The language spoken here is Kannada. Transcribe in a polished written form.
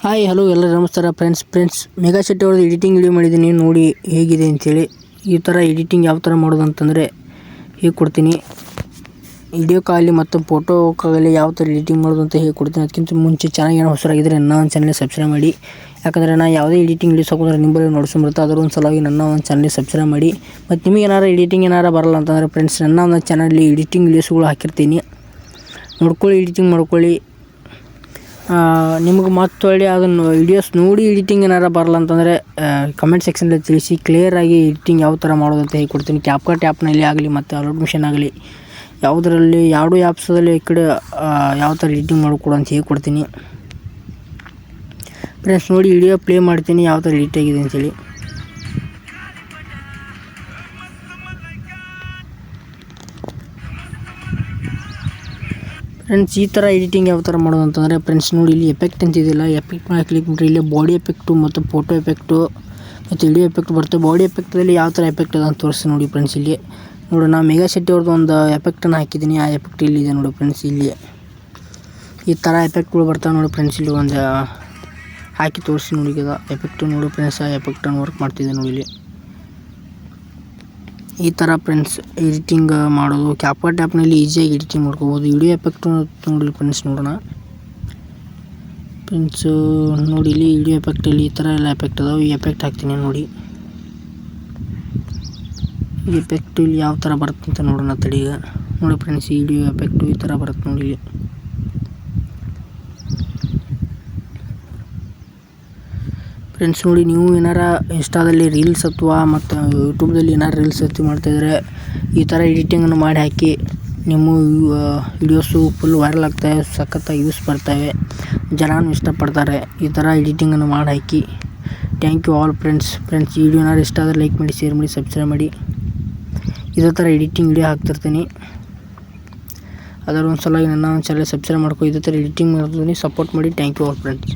ಹಾಯ್ ಹಲೋ ಎಲ್ಲರೂ ನಮಸ್ಕಾರ ಫ್ರೆಂಡ್ಸ್ ಮೆಗಾ ಶೆಟ್ಟಿ ಅವ್ರದ್ದು ಎಡಿಟಿಂಗ್ ವಿಡಿಯೋ ಮಾಡಿದ್ದೀನಿ ನೋಡಿ ಹೇಗಿದೆ ಅಂತೇಳಿ. ಈ ಥರ ಎಡಿಟಿಂಗ್ ಯಾವ ಥರ ಮಾಡೋದು ಅಂತಂದರೆ ಹೇಳ್ಕೊಡ್ತೀನಿ. ವಿಡಿಯೋ ಕಾಲಿ ಮತ್ತು ಫೋಟೋ ಕಾಗಲಿ ಯಾವ ಥರ ಎಡಿಟಿಂಗ್ ಮಾಡೋದು ಅಂತ ಹೇಳ್ಕೊಡ್ತೀನಿ. ಅದಕ್ಕಿಂತ ಮುಂಚೆ ಚಾನಲ್ ಏನೋ ಹೊಸರಾಗಿದ್ದರೆ ನನ್ನ ಒಂದು ಚಾನಲ್ಗೆ ಸಬ್ಸ್ಕ್ರೈಬ್ ಮಾಡಿ. ಯಾಕಂದರೆ ನಾನು ಯಾವುದೇ ಎಡಿಟಿಂಗ್ ವಿಡಿಯೋಸ್ ಹಾಕಿದ್ರೆ ನಿಮ್ಮಲ್ಲಿ ನೋಡ್ಸ್ಕೊಂಬರುತ್ತೆ. ಅದರ ಒಂದು ಸಲುವಾಗಿ ನನ್ನ ಒಂದು ಚಾನಲ್ಗೆ ಸಬ್ಸ್ಕ್ರೈಬ್ ಮಾಡಿ. ಮತ್ತು ನಿಮಗೆ ಏನಾರು ಎಡಿಟಿಂಗ್ ಏನಾರು ಬರಲ್ಲ ಅಂತಂದರೆ ಫ್ರೆಂಡ್ಸ್ ನನ್ನ ಒಂದು ಚಾನಲಲ್ಲಿ ಎಡಿಟಿಂಗ್ ವಿಡಿಯೋಸ್ಗಳು ಹಾಕಿರ್ತೀನಿ, ನೋಡ್ಕೊಳ್ಳಿ, ಎಡಿಟಿಂಗ್ ಮಾಡ್ಕೊಳ್ಳಿ. ನಿಮಗೆ ಮತ್ತೊಳ್ಳೆ ಅದನ್ನು ವೀಡಿಯೋಸ್ ನೋಡಿ ಎಡಿಟಿಂಗ್ ಏನಾರು ಬರಲ್ಲ ಅಂತಂದರೆ ಕಮೆಂಟ್ ಸೆಕ್ಷನಲ್ಲಿ ತಿಳಿಸಿ. ಕ್ಲಿಯರಾಗಿ ಎಡಿಟಿಂಗ್ ಯಾವ ಥರ ಮಾಡೋದು ಅಂತ ಹೇಳ್ಕೊಡ್ತೀನಿ. ಕ್ಯಾಪ್ಕಟ್ ಆ್ಯಪ್ನಲ್ಲಿ ಆಗಲಿ ಮತ್ತು ಅಲೋಡ್ ಮಿಷನ್ ಆಗಲಿ ಯಾವುದರಲ್ಲಿ ಯಾವುದೂ ಆ್ಯಪ್ಸಲ್ಲಿ ಈ ಕಡೆ ಯಾವ ಥರ ಎಡಿಟಿಂಗ್ ಮಾಡಿಕೊಡು ಅಂತ ಹೇಳ್ಕೊಡ್ತೀನಿ. ಫ್ರೆಂಡ್ಸ್ ನೋಡಿ ವಿಡಿಯೋ ಪ್ಲೇ ಮಾಡ್ತೀನಿ ಯಾವ ಥರ ಎಡಿಟ್ ಆಗಿದೆ ಅಂತೇಳಿ. ಫ್ರೆಂಡ್ಸ್ ಈ ಥರ ಎಡಿಟಿಂಗ್ ಯಾವ ಥರ ಮಾಡೋದು ಅಂತಂದರೆ ಫ್ರೆಂಡ್ಸ್ ನೋಡಿ ಇಲ್ಲಿ ಎಫೆಕ್ಟ್ ಅಂತಿದಿಲ್ಲ, ಎಫೆಕ್ಟ್ ಮೇಲೆ ಕ್ಲಿಕ್ ಮಾಡಿರಿ. ಇಲ್ಲಿ ಬಾಡಿ ಎಫೆಕ್ಟು ಮತ್ತು ಫೋಟೋ ಎಫೆಕ್ಟು ಮತ್ತು ವಿಡಿಯೋ ಎಫೆಕ್ಟ್ ಬರ್ತವೆ. ಬಾಡಿ ಎಫೆಕ್ಟಲ್ಲಿ ಯಾವ ಥರ ಎಫೆಕ್ಟ್ ಇದೆ ಅಂತ ತೋರಿಸಿ ನೋಡಿ ಫ್ರೆಂಡ್ಸ್. ಇಲ್ಲಿ ನೋಡಿ ನಾನು ಮೆಗಾ ಶೆಟ್ಟಿ ಅವ್ರದ್ದು ಒಂದು ಎಫೆಕ್ಟನ್ನು ಹಾಕಿದ್ದೀನಿ. ಆ ಎಫೆಕ್ಟ್ ಇಲ್ಲಿದೆ ನೋಡಿ ಫ್ರೆಂಡ್ಸ್. ಇಲ್ಲಿ ಈ ಥರ ಎಫೆಕ್ಟ್ಗಳು ಬರ್ತಾವೆ ನೋಡಿ ಫ್ರೆಂಡ್ಸ್. ಇಲ್ಲಿ ಒಂದು ಹಾಕಿ ತೋರಿಸಿ ನೋಡಿ. ಈಗ ಎಫೆಕ್ಟು ನೋಡಿ ಫ್ರೆಂಡ್ಸ್, ಆ ಎಫೆಕ್ಟನ್ನು ವರ್ಕ್ ಮಾಡ್ತಿದ್ದೆ ನೋಡಿ. ಇಲ್ಲಿ ಈ ಥರ ಫ್ರೆಂಡ್ಸ್ ಎಡಿಟಿಂಗ್ ಮಾಡೋದು ಕ್ಯಾಪ್ಕಟ್ ಆ್ಯಪ್ನಲ್ಲಿ ಈಸಿಯಾಗಿ ಎಡಿಟಿಂಗ್ ಮಾಡ್ಕೋಬೋದು. ವಿಡಿಯೋ ಎಫೆಕ್ಟು ನೋಡಿ ಫ್ರೆಂಡ್ಸ್. ನೋಡೋಣ ಫ್ರೆಂಡ್ಸು ನೋಡಿ ಇಲ್ಲಿ ವಿಡಿಯೋ ಎಫೆಕ್ಟಲ್ಲಿ ಈ ಥರ ಎಲ್ಲ ಎಫೆಕ್ಟ್ ಅದಾವೆ. ಈ ಎಫೆಕ್ಟ್ ಹಾಕ್ತೀನಿ ನೋಡಿ. ಈ ಎಫೆಕ್ಟು ಇಲ್ಲಿ ಯಾವ ಥರ ಬರುತ್ತೆ ಅಂತ ನೋಡೋಣ ತಡಿ. ಈಗ ನೋಡಿ ಫ್ರೆಂಡ್ಸ್, ಈ ವಿಡಿಯೋ ಎಫೆಕ್ಟು ಈ ಥರ ಬರುತ್ತೆ ನೋಡಿ. ಇಲ್ಲಿ ಫ್ರೆಂಡ್ಸ್ ನೋಡಿ, ನೀವು ಏನಾರ ಇನ್ಸ್ಟಾದಲ್ಲಿ ರೀಲ್ಸ್ ಅಥವಾ ಮತ್ತು ಯೂಟ್ಯೂಬ್ದಲ್ಲಿ ಏನಾರು ರೀಲ್ಸ್ ಮಾಡ್ತಾಯಿದ್ರೆ ಈ ಥರ ಎಡಿಟಿಂಗನ್ನು ಮಾಡಿ ಹಾಕಿ. ನಿಮ್ಮ ವಿಡಿಯೋಸು ಫುಲ್ ವೈರಲ್ ಆಗ್ತವೆ, ಸಖತ್ತಾಗಿ ವ್ಯೂಸ್ ಬರ್ತವೆ, ಜನನೂ ಇಷ್ಟಪಡ್ತಾರೆ. ಈ ಥರ ಎಡಿಟಿಂಗನ್ನು ಮಾಡಿ ಹಾಕಿ. Thank you all friends. ಈ ವಿಡಿಯೋ ಏನಾರು ಇಷ್ಟ ಆದರೆ ಲೈಕ್ ಮಾಡಿ, ಶೇರ್ ಮಾಡಿ, ಸಬ್ಸ್ಕ್ರೈಬ್ ಮಾಡಿ. ಇದೇ ಥರ ಎಡಿಟಿಂಗ್ ವಿಡಿಯೋ ಹಾಕ್ತಿರ್ತೀನಿ. ಅದರ ಒಂದು ಸಲುವಾಗಿ ನನ್ನ ಚಾನಲ್ ಸಬ್ಸ್ಕ್ರೈಬ್ ಮಾಡ್ಕೊ. ಇದೇ ಥರ ಎಡಿಟಿಂಗ್ ಮಾಡ್ತೀನಿ, ಸಪೋರ್ಟ್ ಮಾಡಿ. Thank you all friends.